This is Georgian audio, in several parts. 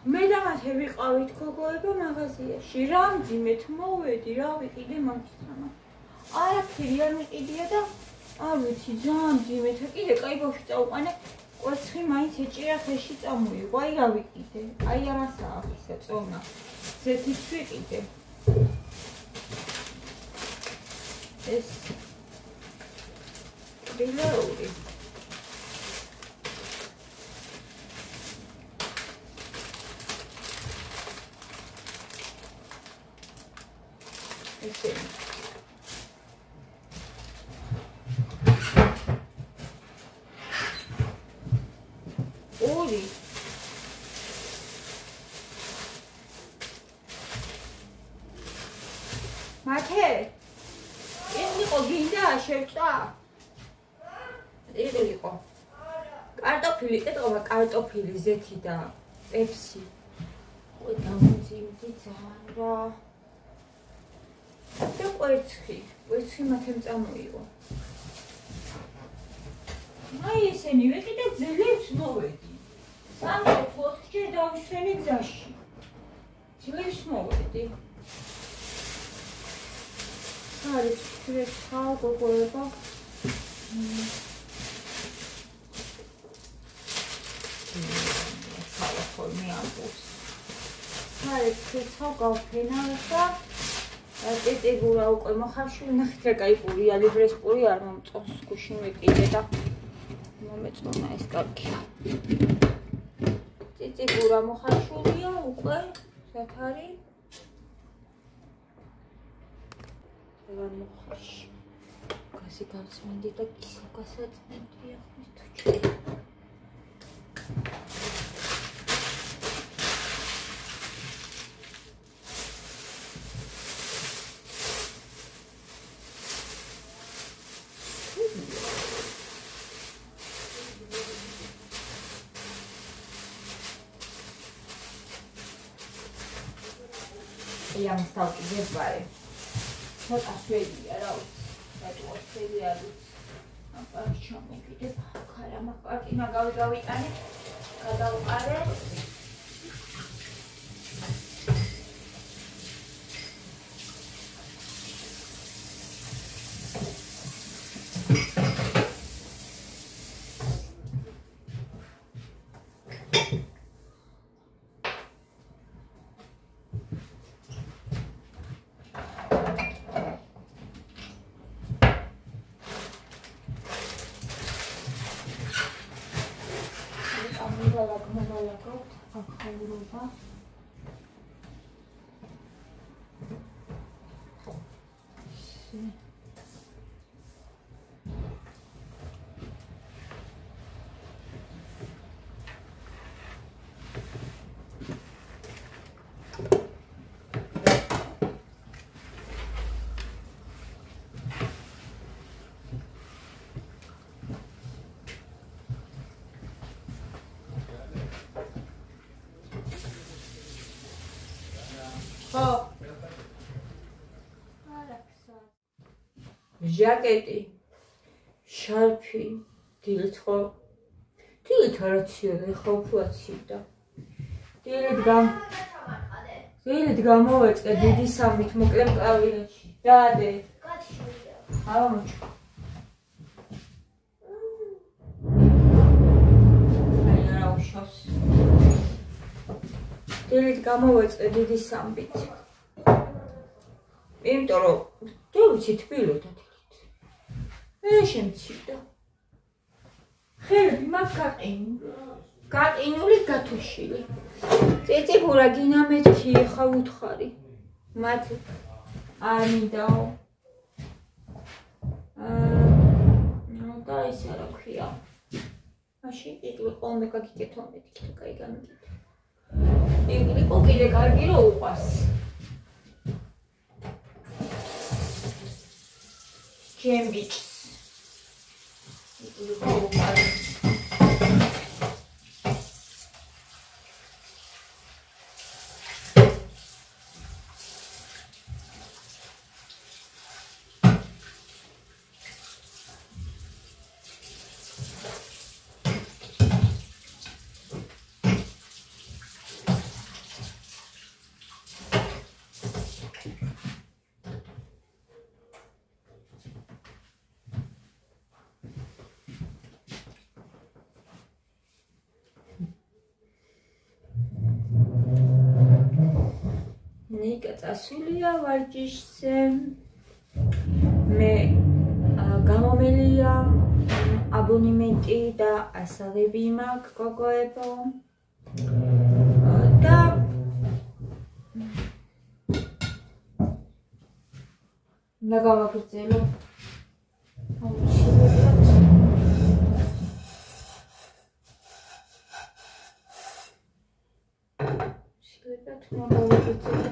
მე და მათე ვიყავით გოგოება მაღაზიაში. რა მძიმეთ მოვედი, რა ვიყიდე მაგისტრამა. არაფერი არ მიყიდია და არ ვიცი, ძალიან მძიმეთა. კიდე კაი ბავშვი წაუყანე, კვერცხი მაინც ეჭირა ხელში წამოიღო. აი რა ვიყიდე. აი ამასაა ისა წონა. ზეთიც ვიყიდე. ეს ტრილეური. ესე ორი მათე ეს იყო გინდა შევწა იყო კარტოფილი ეტყობა კარტოფილი ზეთი და პეპსი ой დამძიმდი ძალიან რა და კვერცხი მათემ წამოიღო აი ესენი ვიყიდე ძლებს მოვედი 3-4 ჯერ დავისვენე გზაში ძლებს მოვედი არის შევეცვალ გოგოება ხოლმე ამბობს არის შევეცვალ გავფენავდა წიწიგურა უკვე მოხარშული ნახეთ რა კაი პურია ლიბრეს პური არ მომწონს გუშინ ვიყიდე და მომეწონა ეს კარგია წიწიგურა მოხარშულია უკვე სად არის რა მოხარში გასი გავწმინდი და კისა გასაწმინდია ხმის თუჩი Я вам стал забавить. Вот ашвелия, раут. Это ашвелия тут. А почему не видит? Карама, картина гави, ане. Когда упаде. ჟაკეტი, შარფი, დილით არაცია, ხო ფუაცივდა. დილით გამოვეწყე დიდი სამით მოკლე მკლავიაში. დაადე. ამოჩ. აი რა უშავს. დილით გამოვეწყე დიდი სამით. იმიტომ რომ თუ ვიცი თბილოდა შემცირდა. ხელები მაგ გაყინული გათუშილი. წიწიგურა გინა მეთქი ხა უთხარი. მათ არ მინდაო. და ის რა ქვია. მაშინ იგი ყოლმე გაგიკეთო მეთქი და კაი გამიგეთ. იგი კიდე კარგი რო უყვას. Cambridge. წასულია ვარჯიშზე. მე გამომელია აბონემენტი და ასაღები მაქვს გოგოებო. და ნაგავაგრძელო აუცილებლად ნაგავაგრძელო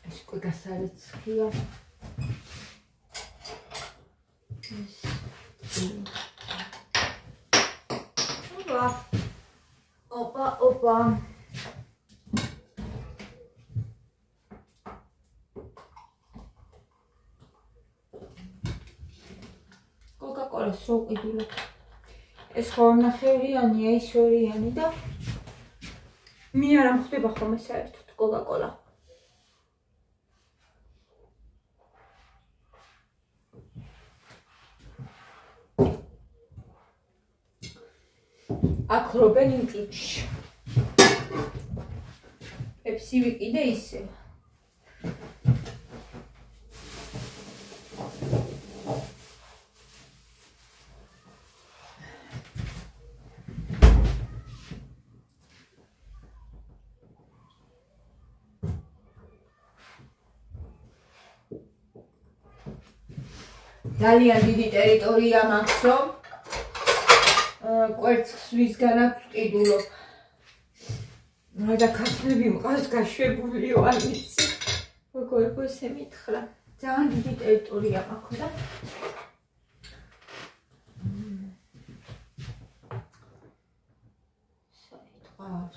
ეს უკვე გასარეცხია Opa. Coca-Cola რო ყიდულობ. ეს ხორნახევრიანია, ის ორიანი და მე არ მხვდება ხოლმე საერთოდ Coca-Cola. აკრობენ იმ ჭუჭში. პეპსი ვიყიდე ისე. ძალიან დიდი ტერიტორია მაქვს, რომ კვერცხისგანაც ვყიდულობ. და ქათმები მყავს გაშვებული ვარ ვიცი. როგორ ესე მითხრა. ძალიან დიდი ტერიტორია მაქვს და საერთოდ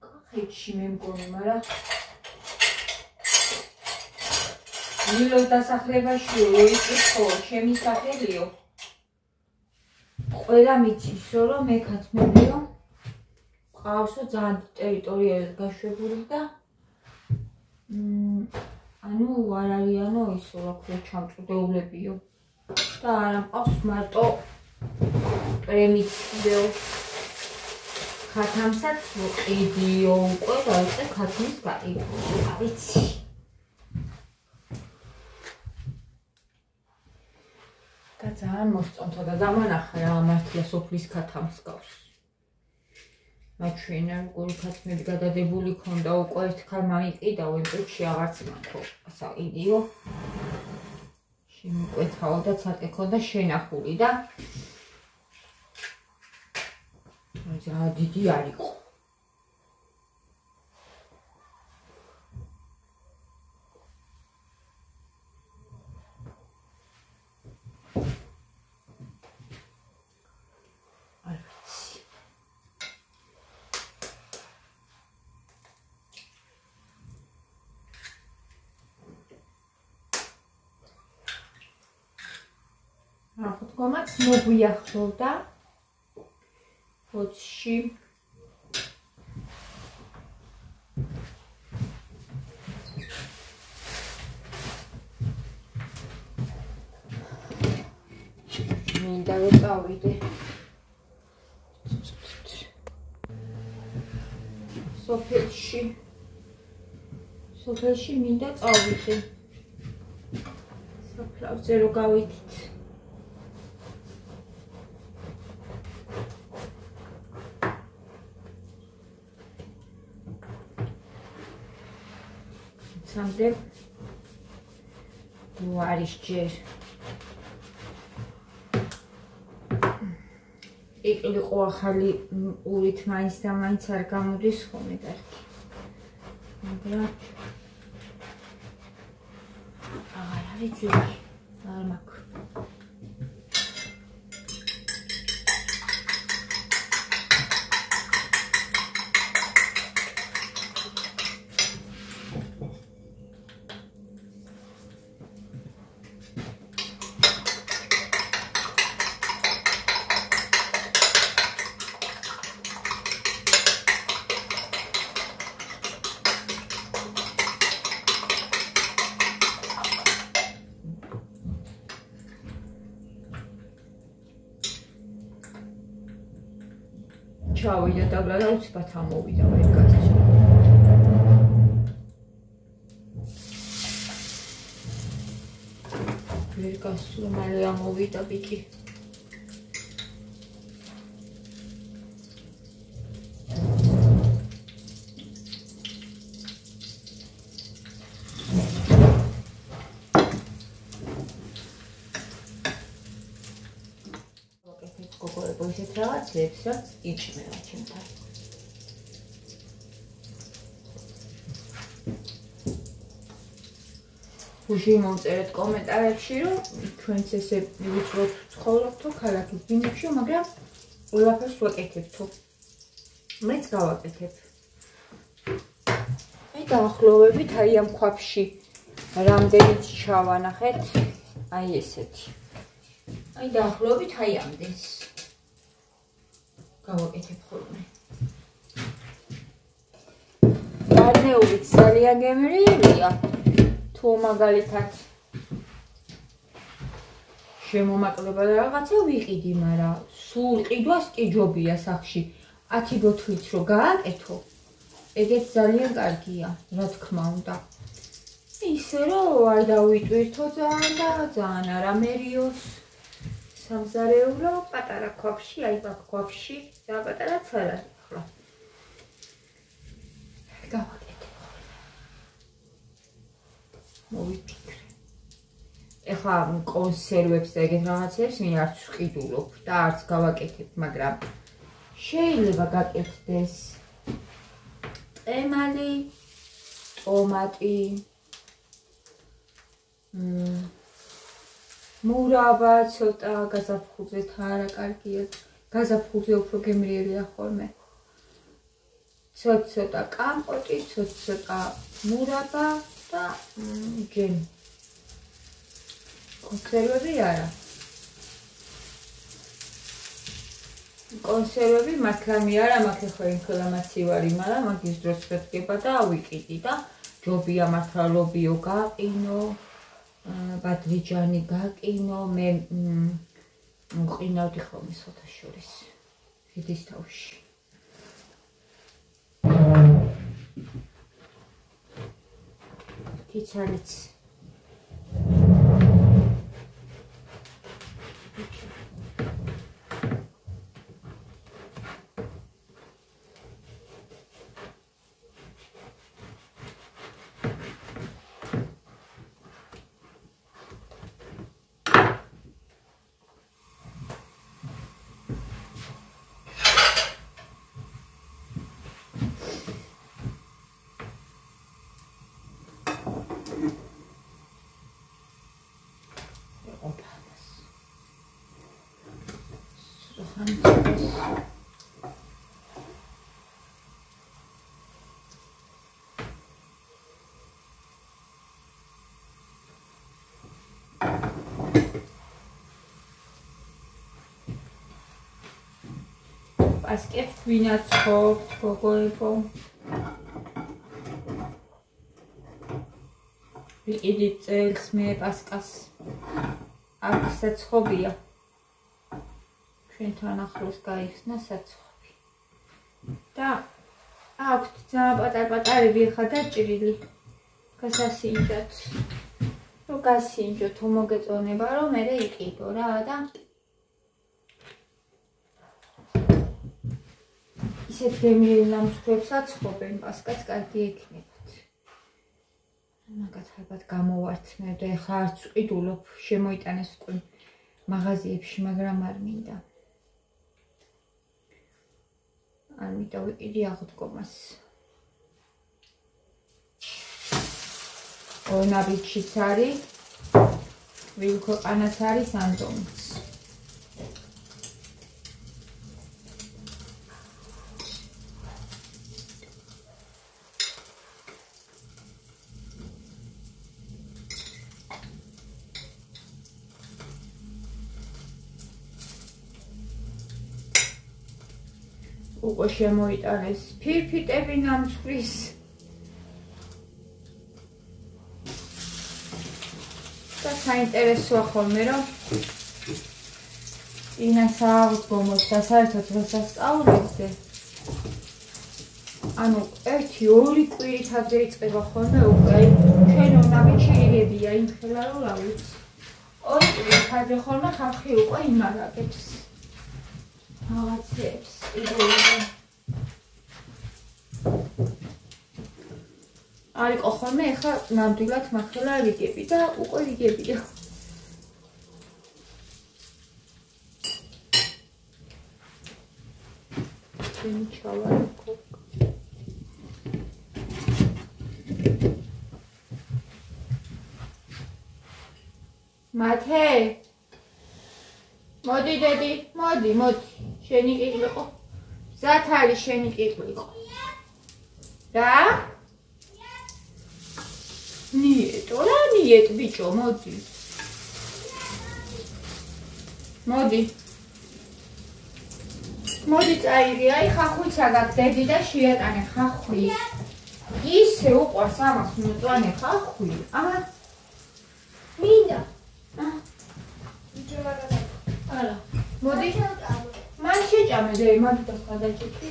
კახეთში მე მგონი, მაგრამ მილოს დასახლებაში ვიყიდო, ჩემი სახელიო. ყველა მიცისო, რომ მე ქათმებიო. ყავსო ძალიან ტერიტორიაზე გაშვებული და ანუ არ არიანო ისო, რა ქვია, ჩამწვდეულებიო. და არა მყავს მარტო პრემიციო. ქათამსაც ვყიდიო უკვე და ეს ქათმის გაიყიდო, ვიცი. და ძალიან მოსწონთა და დამანახა რა მართლა სოფლის ქათამს გავს. მაჩვენა როგორი ქათმები გადადებული ქონდა უკვე ერთხელ მაიყიდა ვებებში აღარც მაქო ასაყიდიო. შემიკვეთავ და ცალკე ქონდა შენახული და ძალიან დიდი არისო. Ახლომაც მოგვიახლოვდა ფოთში მინდა რომ წავიდე სოფელში მინდა წავიდე საფლავზე რო გავიდით Someday, what is just? Ik wil gewoon gaan uit mijn stem en zeggen moet dus gewoon niet echt. Maar dat is het. Allemaal. ჩავიდა დაბლა და უცბად ამოვიდა ვერ გასწრა. ვერ გასწრა მალე ამოვიდა ბიჭი. გოგოებო ისეთ რაღაცებს რაც იჭმევა ჩემთან. გუშინ მომწერეთ კომენტარებში რომ ჩვენც ესე ვიწროთ ცხოვრობთო ქალაქის ბინებში, მაგრამ ყველაფერს ვაკეთებთო. მეც გავაკეთებ. აი დაახლოებით აი ამ ქვაფში რამდენიც ჩავანახეთ, აი ესეთი. აი დაახლოებით აი ამდენს. გავაკეთებ ხოლმე. გარნეულიც ძალიან გემრიელია. თუ მაგალითად შემომაკლება და რაღაცა ვიყიდი, მაგრამ სულ ყიდვას კი ჯობია სახში 10 ბოთლიც რო გააკეთო, ეგეც ძალიან კარგია, რა თქმა უნდა. ისე რომ არ დავიტვირთო ძალიან და ძალიან არ ამერიოს. სამზარეულო პატარა ქვაფში, აი ბაქ ქვაფში, და პატარაც არ არის ახლა. გავაკეთე. მოვიფიქრე. ეხლა კონსერვებს და ეგეთ რაღაცებს მე არც ვყიდულობ და არც გავაკეთებ, მაგრამ შეიძლება გაკეთდეს ტემალი, ტომატი, მურავა ცოტა გაზაფხულზე არა კარგია. გაზაფხულზე უფრო გემრიელია ხოლმე. ცოტა კამპოტი, ცოტა მურავა და ჯემი. კონსერვები არა. კონსერვები მართლამი არა, მაქვს ხო ინფორმაცია ვარი, მაგრამ მაგის დროს შედგება და ავიკიდი და ჯობია მართლა ლობიო გაყინო. ბადრიჯანი გაკინო, მე მყინავდი ხოლმე სხვათა შორის ხიდის თავში. კიცალიც პასკებს ვინაცხობთ, გოგოებო. ვიყიდით წელს მე პასკას. აქ საცხობია. ჩვენთან ახლოს გაიხსნა საცხობი. და აქვთ ძალიან პატარ-პატარები ხა დაჭრილი. გასასინჯოთ. რო გასინჯოთ, თუ მოგეწონება რომ მე იყიდო რა და ისეთ გემრიელ ნამსხვრებს აცხობენ, პასკაც კარგი ექნებათ. მაგათ ალბათ გამოვართმევ და ეხლა არც ვყიდულობ, შემოიტანეს უკვე მაღაზიებში, მაგრამ არ მინდა. არ მინდა ვიყიდი აღდგომას. ორნაბიჩიც არის, ვინ ქვეყანაც არის ანდომიც. უკვე შემოიტანეს ფირფიტები ნამსხვრის. და საინტერესოა ხოლმე რომ ინას აღდგომოს და საერთოდ დღესასწაულებზე ანუ 1-2 კვირით ადრე იწყება ხოლმე უკვე აი ჩვენ ნამიჩი იღებია იმ ხელა რომ რა ვიცი 2 კვირით ადრე ხოლმე ხალხი უკვე იმარაგებს რაღაცებს იღებენ არისო ხოლმე ეხლა ნამდვილად მართლა რიგები და უკვე რიგებია ჩავარიქო მათე მოდი დედი მოდი შენი ყიყლიყო ზათ არის შენი ყიყლიყო რა ნიეტო რა ნიეტ ბიჭო მოდი მოდი წაირი აი ხახვიცა გაქვს დედი და შეატანე ხახვი ისე უყვარს ამას მოწვანე ხახვი მინდა არა მოდი მან შეჭამე და მაგიტოს გადაჭიქი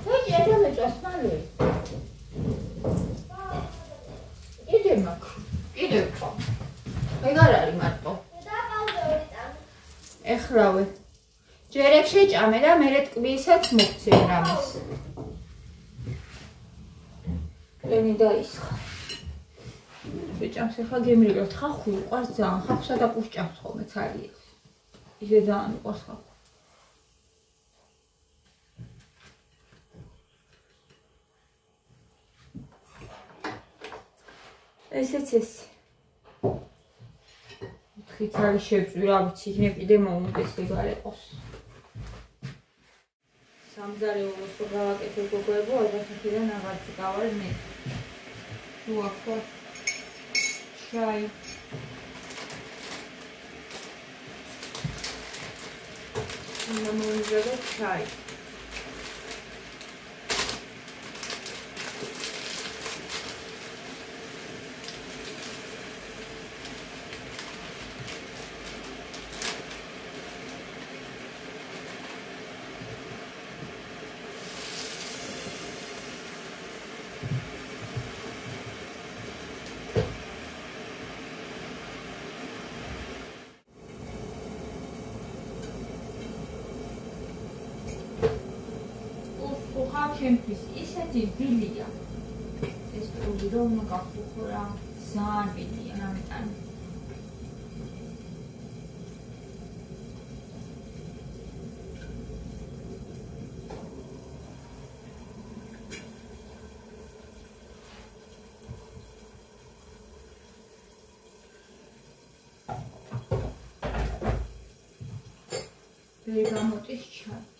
მოდი არა მეწვას მალე იდე ხო ეგარ არის მარტო ეხრავე ჯერ ეგ შეჭამე და მერე ტკბისაც მოგცემ რამეს ენი დაისხა შეჭამს ეხლა გემრიელად ხახვი უყვარს ძალიან ხახვსა და პუშჭამს ხოლმე ცარიებს ისე ძალიან უყვარს ხახვი ესეც ესე ხით არის შევწვი რა ვიცი მე კიდე მომუდეს ეგარ ეყოს სამზარეულოს რო გავაკეთე გოგოებო ალბათიდან აღარ წავარ მე თუ ახლა შაი მომიზრდა შაი ჩემთვის ისეთი ვილია ეს ტური რომ გახუხო რა ძალიან ვილია ამიტომ ბერგამოტის ჩაი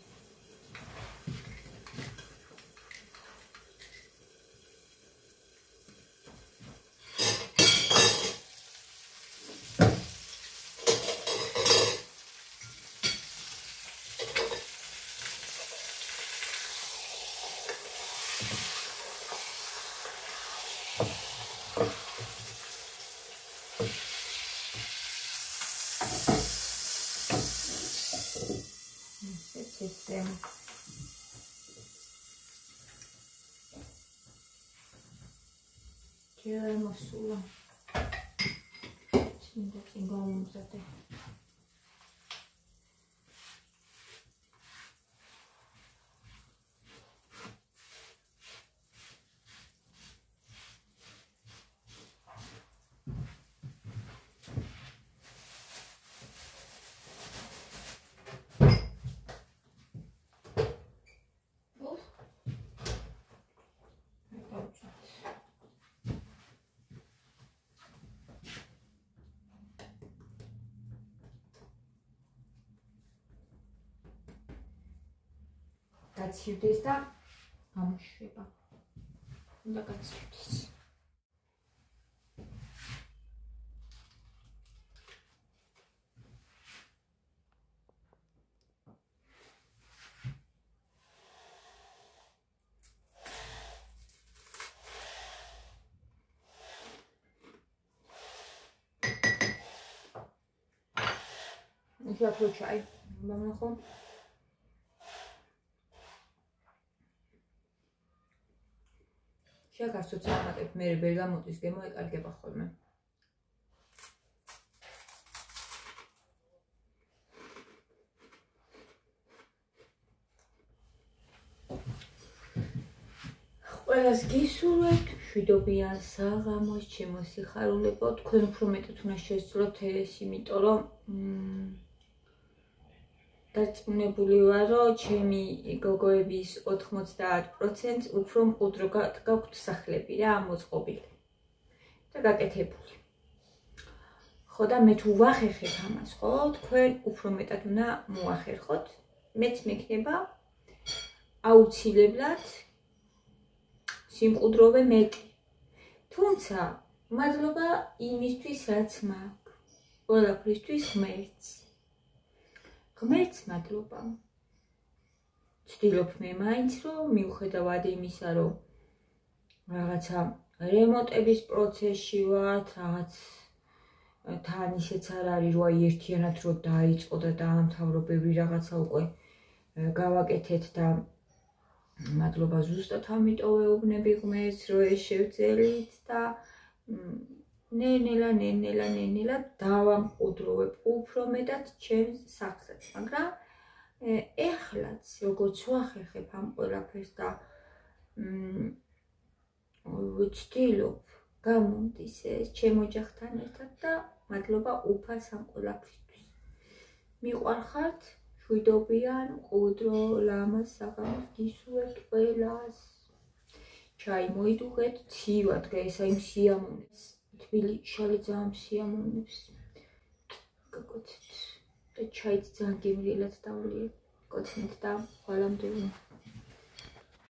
მოსულა წინ გამომზადე გაცივდეს და გამოშვება. უნდა გაცივდეს. Ища включай. Бамахом. და გასწორ ამატებ მე ბერგამოტის გემო ეკარგება ხოლმე. ყველას გისურვებთ მშვიდობიან საღამოს, ჩემო სიხარულებო, თქვენ უფრო მეტად უნდა შეესწროთ ეს, იმიტომ რომ დარწმუნებული ვარ, რომ ჩემი გოგოების 90% უფრო მყუდრო გაქვთ სახლები რა, მოწყობილი და გაკეთებული. ხო და მე თუ ვახერხებ ამას, ხო, თქვენ უფრო მეტად უნდა მოახერხოთ, მეც მექნება აუცილებლად სიმყუდროვე მეტი. თუმცა, მადლობა იმისთვის, რაც მაქვს. ყველაფრისთვის ღმერთს. ღმერთს მადლობა. ვცდილობ მე მაინც, რომ მიუხედავად იმისა, რომ რაღაცა რემონტების პროცესში ვართ, რაღაც თან ისეც არ არის, რომ აი ერთიანად რო დაიწყო და დაამთავრო, ბევრი რაღაცა უკვე გავაკეთეთ და მადლობა ზუსტად ამიტომ ვეუბნები ღმერთს, რომ ეს შევძელით და ნენელა დავამყუდროვებ უფრო მეტად ჩემს სახლსაც, მაგრამ ეხლაც როგორც ვახერხებ ამ ყველაფერს და ვცდილობ გამომდის ეს ჩემ ოჯახთან ერთად და მადლობა უფალს ამ ყველაფრისთვის. მიყვარხართ, მშვიდობიან, მყუდრო, ლამაზ საღამოს გისურვებთ ყველას. ჩაი მოიდუღეთ, ცივა დღეს აი სიამოვნებს. თბილი შალი ძალიან სიამოვნებს. გაკოცეთ და ჩაიც ძალიან გემრიელად დავლიე. გოცნით და ხვალამდე.